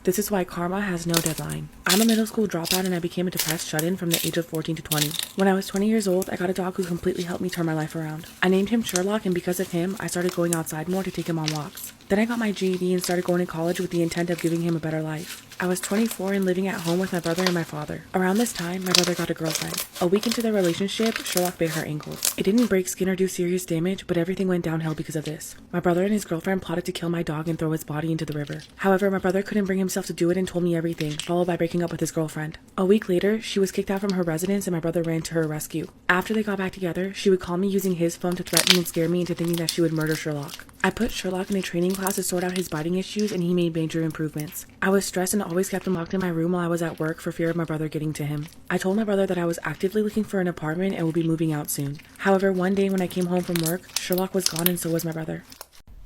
This is why karma has no deadline. I'm a middle school dropout and I became a depressed shut-in from the age of 14 to 20. When I was 20 years old, I got a dog who completely helped me turn my life around. I named him Sherlock, and because of him, I started going outside more to take him on walks. Then I got my GED and started going to college with the intent of giving him a better life. I was 24 and living at home with my brother and my father. Around this time, my brother got a girlfriend. A week into their relationship, Sherlock bit her ankle. It didn't break skin or do serious damage, but everything went downhill because of this. My brother and his girlfriend plotted to kill my dog and throw his body into the river. However, my brother couldn't bring himself to do it and told me everything, followed by breaking up with his girlfriend. A week later, she was kicked out from her residence and my brother ran to her rescue. After they got back together, she would call me using his phone to threaten and scare me into thinking that she would murder Sherlock. I put Sherlock in a training class to sort out his biting issues and he made major improvements. I was stressed and always kept him locked in my room while I was at work for fear of my brother getting to him. I told my brother that I was actively looking for an apartment and would be moving out soon. However, one day when I came home from work, Sherlock was gone and so was my brother.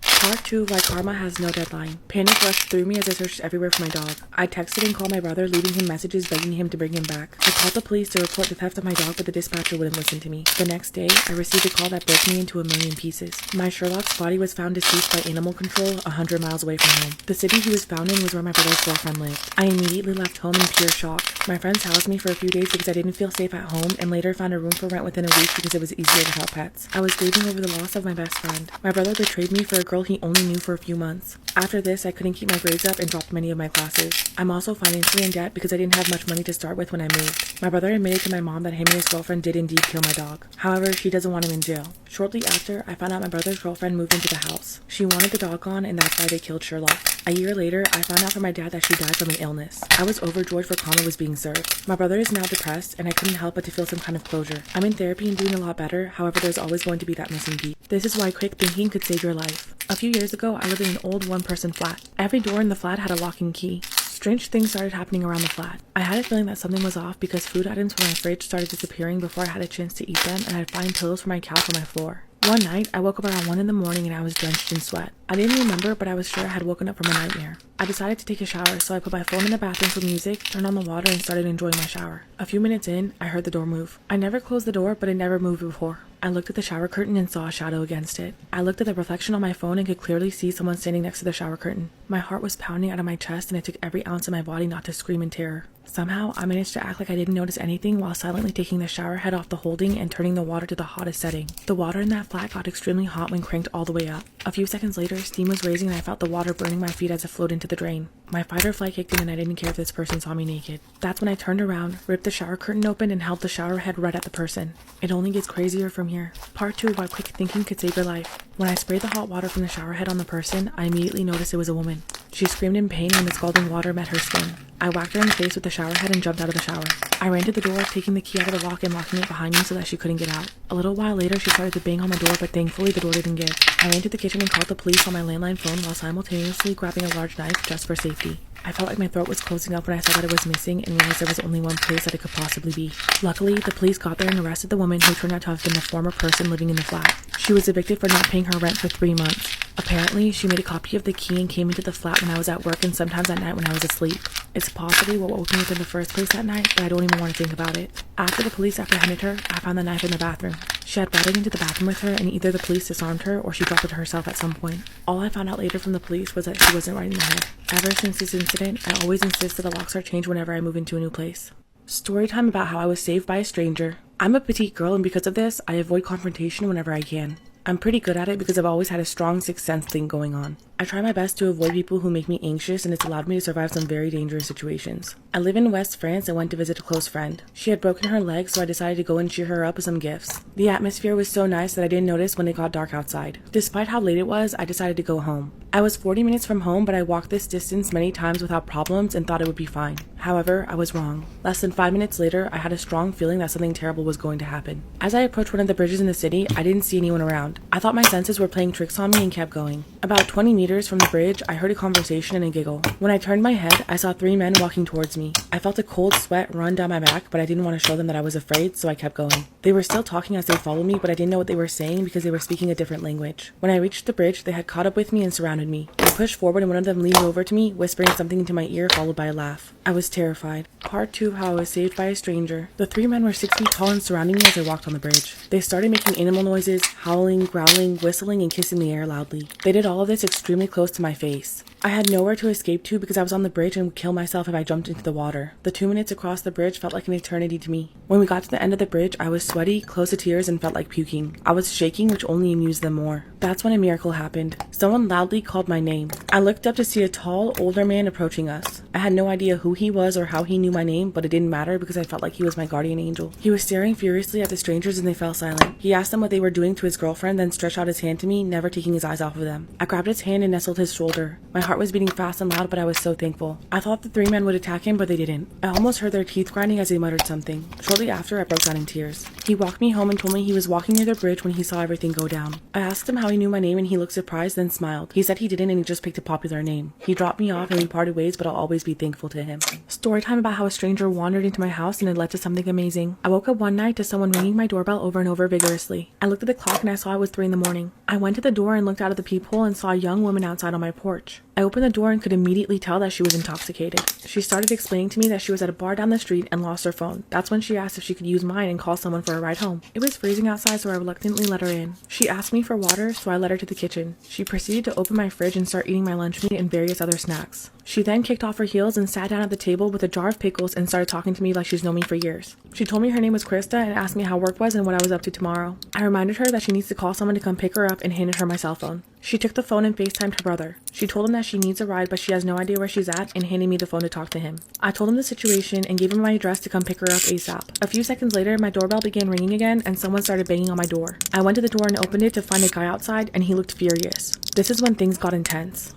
Part 2, why karma has no deadline. Panic rushed through me as I searched everywhere for my dog. I texted and called my brother, leaving him messages begging him to bring him back. I called the police to report the theft of my dog, but the dispatcher wouldn't listen to me. The next day, I received a call that broke me into a million pieces. My Sherlock's body was found deceased by animal control 100 miles away from home. The city he was found in was where my brother's girlfriend lived. I immediately left home in pure shock. My friends housed me for a few days because I didn't feel safe at home and later found a room for rent within a week because it was easier without pets. I was grieving over the loss of my best friend. My brother betrayed me for a girl he only knew for a few months. After this, I couldn't keep my grades up and dropped many of my classes. I'm also financially in debt because I didn't have much money to start with when I moved. My brother admitted to my mom that him and his girlfriend did indeed kill my dog. However, she doesn't want him in jail. Shortly after, I found out my brother's girlfriend moved into the house. She wanted the dog gone and that's why they killed Sherlock. A year later, I found out from my dad that she died from an illness. I was overjoyed for karma was being served. My brother is now depressed and I couldn't help but to feel some kind of closure. I'm in therapy and doing a lot better, however there's always going to be that missing piece. This is why quick thinking could save your life. A few years ago, I lived in an old one-person flat. Every door in the flat had a locking key. Strange things started happening around the flat. I had a feeling that something was off because food items from my fridge started disappearing before I had a chance to eat them and I'd find pillows for my couch on my floor. One night, I woke up around 1 in the morning and I was drenched in sweat. I didn't remember, but I was sure I had woken up from a nightmare. I decided to take a shower, so I put my phone in the bathroom for music, turned on the water, and started enjoying my shower. A few minutes in, I heard the door move. I never closed the door, but it never moved before. I looked at the shower curtain and saw a shadow against it. I looked at the reflection on my phone and could clearly see someone standing next to the shower curtain. My heart was pounding out of my chest and it took every ounce of my body not to scream in terror. Somehow, I managed to act like I didn't notice anything while silently taking the shower head off the holding and turning the water to the hottest setting. The water in that flat got extremely hot when cranked all the way up. A few seconds later, steam was raising and I felt the water burning my feet as it flowed into the drain. My fight or flight kicked in and I didn't care if this person saw me naked. That's when I turned around, ripped the shower curtain open, and held the shower head right at the person. It only gets crazier from here. Part 2, why quick thinking could save your life. When I sprayed the hot water from the shower head on the person, I immediately noticed it was a woman. She screamed in pain when the scalding water met her skin. I whacked her in the face with the shower head and jumped out of the shower. I ran to the door, taking the key out of the lock and locking it behind me so that she couldn't get out. A little while later, she started to bang on the door, but thankfully the door didn't give. I ran to the kitchen and called the police on my landline phone while simultaneously grabbing a large knife just for safety. I felt like my throat was closing up when I saw that it was missing and realized there was only one place that it could possibly be. Luckily, the police got there and arrested the woman who turned out to have been the former person living in the flat. She was evicted for not paying her rent for 3 months. Apparently, she made a copy of the key and came into the flat when I was at work and sometimes at night when I was asleep. It's possibly what woke me up in the first place that night, but I don't even want to think about it. After the police apprehended her, I found the knife in the bathroom. She had brought it into the bathroom with her and either the police disarmed her or she dropped it herself at some point. All I found out later from the police was that she wasn't right in the head. Ever since this incident, I always insist that the locks are changed whenever I move into a new place. Story time about how I was saved by a stranger. I'm a petite girl and because of this, I avoid confrontation whenever I can. I'm pretty good at it because I've always had a strong sixth sense thing going on. I try my best to avoid people who make me anxious and it's allowed me to survive some very dangerous situations. I live in West France and went to visit a close friend. She had broken her leg, so I decided to go and cheer her up with some gifts. The atmosphere was so nice that I didn't notice when it got dark outside. Despite how late it was, I decided to go home. I was 40 minutes from home, but I walked this distance many times without problems and thought it would be fine. However, I was wrong. Less than 5 minutes later, I had a strong feeling that something terrible was going to happen. As I approached one of the bridges in the city, I didn't see anyone around. I thought my senses were playing tricks on me and kept going. About 20 meters from the bridge, I heard a conversation and a giggle. When I turned my head, I saw 3 men walking towards me. I felt a cold sweat run down my back, but I didn't want to show them that I was afraid, so I kept going. They were still talking as they followed me, but I didn't know what they were saying because they were speaking a different language. When I reached the bridge, they had caught up with me and surrounded me. I pushed forward and one of them leaned over to me, whispering something into my ear followed by a laugh. I was terrified. Part 2 of how I was saved by a stranger. The 3 men were 6 feet tall and surrounding me as I walked on the bridge. They started making animal noises, howling, growling, whistling, and kissing the air loudly. They did all of this extremely close to my face. I had nowhere to escape to because I was on the bridge and would kill myself if I jumped into the water. The 2 minutes across the bridge felt like an eternity to me. When we got to the end of the bridge, I was sweaty, close to tears, and felt like puking. I was shaking, which only amused them more. That's when a miracle happened. Someone loudly called my name. I looked up to see a tall, older man approaching us. I had no idea who he was or how he knew my name, but it didn't matter because I felt like he was my guardian angel. He was staring furiously at the strangers and they fell silent. He asked them what they were doing to his girlfriend, then stretched out his hand to me, never taking his eyes off of them. I grabbed his hand and nestled his shoulder. My heart was beating fast and loud, but I was so thankful. I thought the 3 men would attack him, but they didn't. I almost heard their teeth grinding as they muttered something. Shortly after, I broke down in tears. He walked me home and told me he was walking near the bridge when he saw everything go down. I asked him how he knew my name and he looked surprised, then smiled. He said he didn't and he just picked a popular name. He dropped me off and we parted ways, but I'll always be thankful to him. Story time about how a stranger wandered into my house and it led to something amazing. I woke up one night to someone ringing my doorbell over and over vigorously. I looked at the clock and I saw it was 3 in the morning. I went to the door and looked out of the peephole and saw a young woman outside on my porch. I opened the door and could immediately tell that she was intoxicated. She started explaining to me that she was at a bar down the street and lost her phone. That's when she asked if she could use mine and call someone for a ride home. It was freezing outside, so I reluctantly let her in. She asked me for water, so I led her to the kitchen. She proceeded to open my fridge and start eating my lunch meat and various other snacks. She then kicked off her heels and sat down at the table with a jar of pickles and started talking to me like she's known me for years. She told me her name was Krista and asked me how work was and what I was up to tomorrow. I reminded her that she needs to call someone to come pick her up and handed her my cell phone. She took the phone and FaceTimed her brother. She told him that she needs a ride but she has no idea where she's at and handed me the phone to talk to him. I told him the situation and gave him my address to come pick her up ASAP. A few seconds later, my doorbell began ringing again and someone started banging on my door. I went to the door and opened it to find a guy outside and he looked furious. This is when things got intense.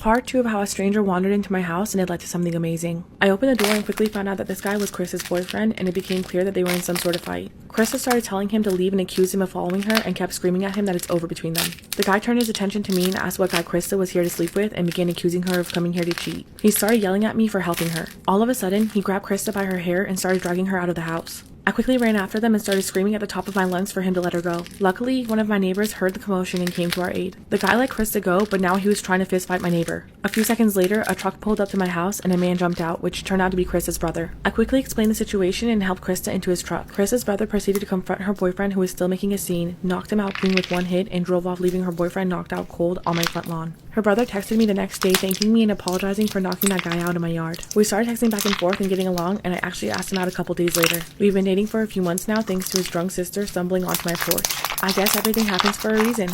Part 2 of how a stranger wandered into my house and it led to something amazing. I opened the door and quickly found out that this guy was Chris's boyfriend and it became clear that they were in some sort of fight. Krista started telling him to leave and accused him of following her and kept screaming at him that it's over between them. The guy turned his attention to me and asked what guy Krista was here to sleep with and began accusing her of coming here to cheat. He started yelling at me for helping her. All of a sudden, he grabbed Krista by her hair and started dragging her out of the house. I quickly ran after them and started screaming at the top of my lungs for him to let her go. Luckily, one of my neighbors heard the commotion and came to our aid. The guy let Krista go, but now he was trying to fistfight my neighbor. A few seconds later, a truck pulled up to my house and a man jumped out, which turned out to be Krista's brother. I quickly explained the situation and helped Krista into his truck. Krista's brother proceeded to confront her boyfriend, who was still making a scene, knocked him out clean with one hit, and drove off, leaving her boyfriend knocked out cold on my front lawn. Her brother texted me the next day thanking me and apologizing for knocking that guy out in my yard. We started texting back and forth and getting along, and I actually asked him out a couple days later. We've been dating for a few months now thanks to his drunk sister stumbling onto my porch. I guess everything happens for a reason.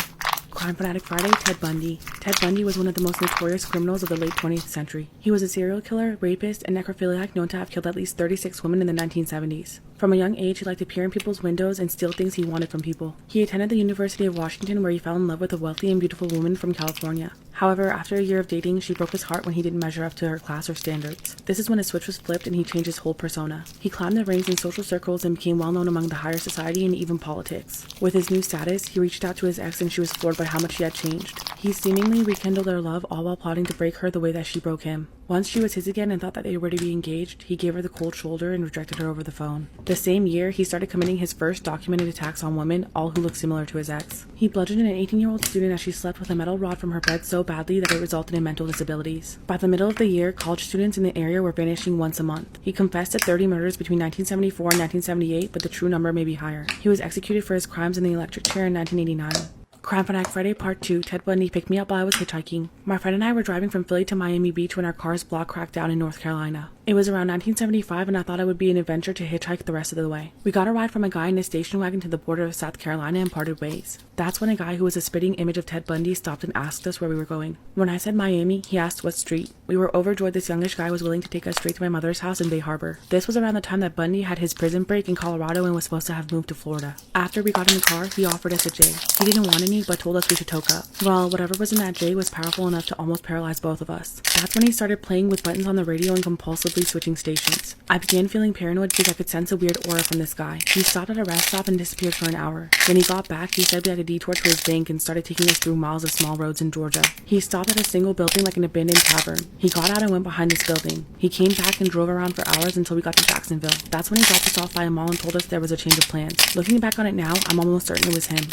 Crime Fanatic Friday, Ted Bundy. Ted Bundy was one of the most notorious criminals of the late 20th century. He was a serial killer, rapist, and necrophiliac known to have killed at least 36 women in the 1970s. From a young age, he liked to peer in people's windows and steal things he wanted from people. He attended the University of Washington, where he fell in love with a wealthy and beautiful woman from California. However, after a year of dating, she broke his heart when he didn't measure up to her class or standards. This is when a switch was flipped and he changed his whole persona. He climbed the ranks in social circles and became well known among the higher society and even politics. With his new status, he reached out to his ex and she was floored by how much he had changed. He seemingly rekindled their love, all while plotting to break her the way that she broke him. Once she was his again and thought that they were to be engaged, he gave her the cold shoulder and rejected her over the phone. The same year, he started committing his first documented attacks on women, all who looked similar to his ex. He bludgeoned an 18-year-old student as she slept with a metal rod from her bed so badly that it resulted in mental disabilities. By the middle of the year, college students in the area were vanishing once a month. He confessed to 30 murders between 1974 and 1978, but the true number may be higher. He was executed for his crimes in the electric chair in 1989. Crime Fanatic Friday Part 2, Ted Bundy picked me up while I was hitchhiking. My friend and I were driving from Philly to Miami Beach when our car's block cracked down in North Carolina. It was around 1975 and I thought it would be an adventure to hitchhike the rest of the way. We got a ride from a guy in a station wagon to the border of South Carolina and parted ways. That's when a guy who was a spitting image of Ted Bundy stopped and asked us where we were going. When I said Miami, he asked what street. We were overjoyed this youngish guy was willing to take us straight to my mother's house in Bay Harbor. This was around the time that Bundy had his prison break in Colorado and was supposed to have moved to Florida. After we got in the car, he offered us a J. He didn't want any but told us we should toke up. Well, whatever was in that J was powerful enough to almost paralyze both of us. That's when he started playing with buttons on the radio and compulsively repeatedly switching stations. I began feeling paranoid because I could sense a weird aura from this guy. He stopped at a rest stop and disappeared for an hour. When he got back, he said we had a detour to his bank and started taking us through miles of small roads in Georgia. He stopped at a single building like an abandoned tavern. He got out and went behind this building. He came back and drove around for hours until we got to Jacksonville. That's when he dropped us off by a mall and told us there was a change of plans. Looking back on it now, I'm almost certain it was him.